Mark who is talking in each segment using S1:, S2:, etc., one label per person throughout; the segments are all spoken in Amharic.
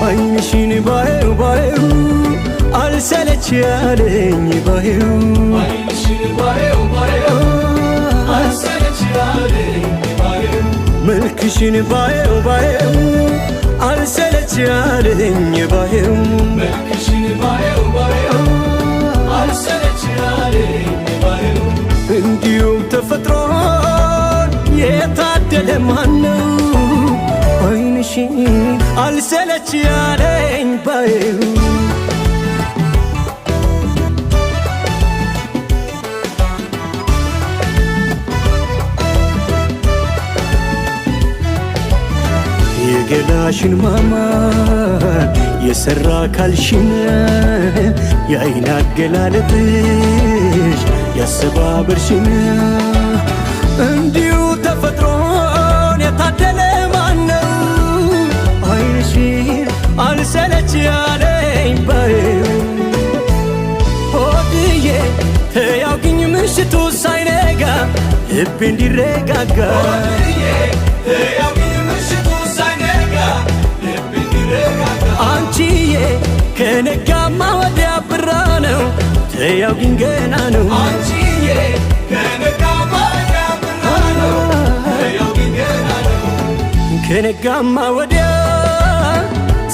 S1: አይንሽን ባየው ባየው አልሰለች ያለኝ ባየው
S2: አይንሽን ባየው ባየው አልሰለች ያለኝ ባየው
S1: መልክሽን ባየው ባየው አልሰለች ያለኝ ባየው
S2: መልክሽን ባየው ባየው አልሰለች ያለኝ ባየው
S1: እንዲሁም ተፈጥሮን የታደለ ማነው አይንሽን አልሰለች ያለኝ ባየው የገላሽን ማማር የሰራ ካልሽን የአይን አገላለጥሽ ያሰባበርሽን እንዲሁ ተፈጥሮን የታደለ ማነው አይንሽን አልሰለች ያለኝ ባየው ሆድዬ ተያውግኝ ምሽቱ ሳይነጋ ልቤ እንዲረጋጋ አንቺዬ ከነጋማ ወዲያ ብራ ነው ተያውግኝ ገና ነው
S2: አንቺዬ ከነጋማ ወዲያ ብራ ነው ተያውግኝ ገና ነው
S1: ከነጋማ ወዲያ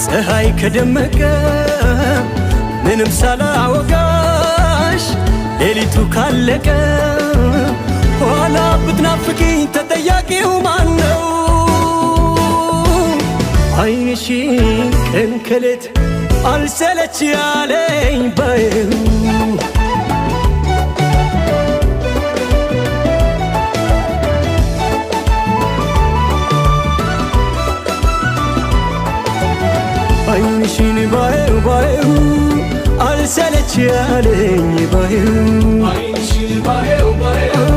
S1: ፀሐይ ከደመቀ ምንም ሳላወጋሽ ሌሊቱ ካለቀ ኋላ ብትናፍቂኝ ተጠያቂው ማነው አይንሽን ቀን ከሌት አልሰለች ያለኝ ባየው አይንሽን ባየው ባየው አልሰለች ያለኝ ባየው
S2: አይንሽን ባየው ባየው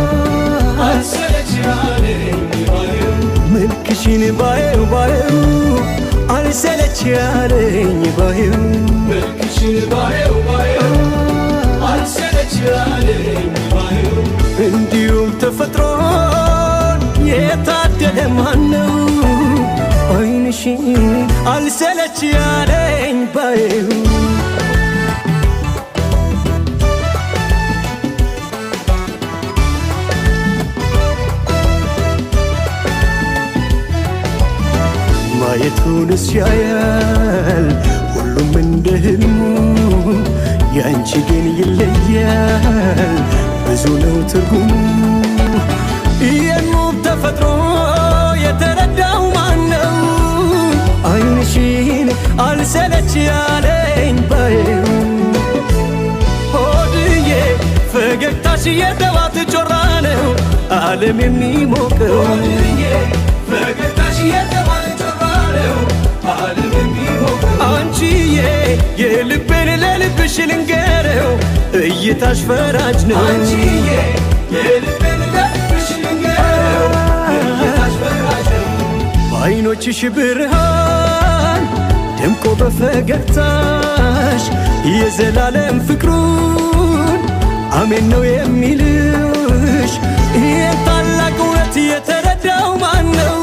S2: አልሰለች ያለኝ ባየው
S1: መልክሽን ባየው ባየው አልሰለች ያለኝ ባየው
S2: መልክሽን ባየው ባየው አልሰለች ያለኝ ባየው
S1: እንዲሁም ተፈጥሮን የታደለ ማነው አይንሽን አልሰለች ያለኝ ባየው ማየቱንስ ያያል ሁሉም እንደ ህልሙ ያንቺ ግን ይለያል ብዙ ነው ትርጉሙ የኑብ ተፈጥሮ የተረዳው ማነው አይንሽን አልሰለች ያለኝ ባየው ሆድዬ ፈገግታሽ የጠዋት ጮራ ነው ዓለም የሚሞቀው
S2: ፈገግታሽ የጠዋት ጮራ ነው ዓለም የሚሞቀው
S1: አንቺዬ የልቤን ለልብሽ ልንገረው እይታሽ ፈራጅ ነው
S2: አንቺዬ የልቤን ለልብሽ ልንገረው እይታሽ ፈራጅ ነው
S1: በዓይኖችሽ ብርሃን ደምቆ በፈገግታሽ የዘላለም ፍቅሩን አሜን ነው የሚልሽ ይህን ታላቅ እውነት የተረዳው ማነው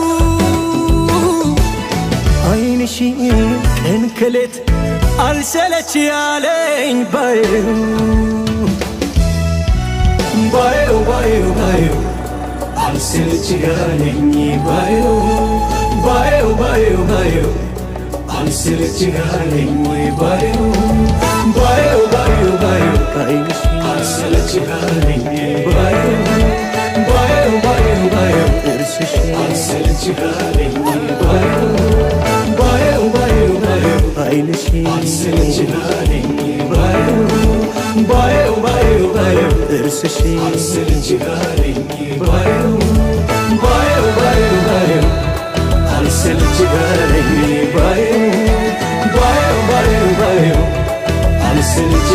S1: አይንሽን ቀን ከሌት አልሰለች ያለኝ ባየው
S2: ባየው ባየው ባየው አልሰለች ያለኝ ባየው ባየው ባየው ባየው አልሰለች ያለኝ ባየው ባየው ባየው ባየው አልሰለች ያለኝ ባየው ባየው ባየው ባየው
S1: እርስሽ
S2: አልሰለች ያለኝ ባየው ባየው ባየው ባየው
S1: አይንሽን
S2: አልሰለች ያለኝ ባየው ባየው ባየው ባየው
S1: እርስሽ
S2: አልሰለች ያለኝ ባየው ባየው ባየው ባየው አልሰለች ያለኝ ባየው ባየው ባየው ባየው አልሰለች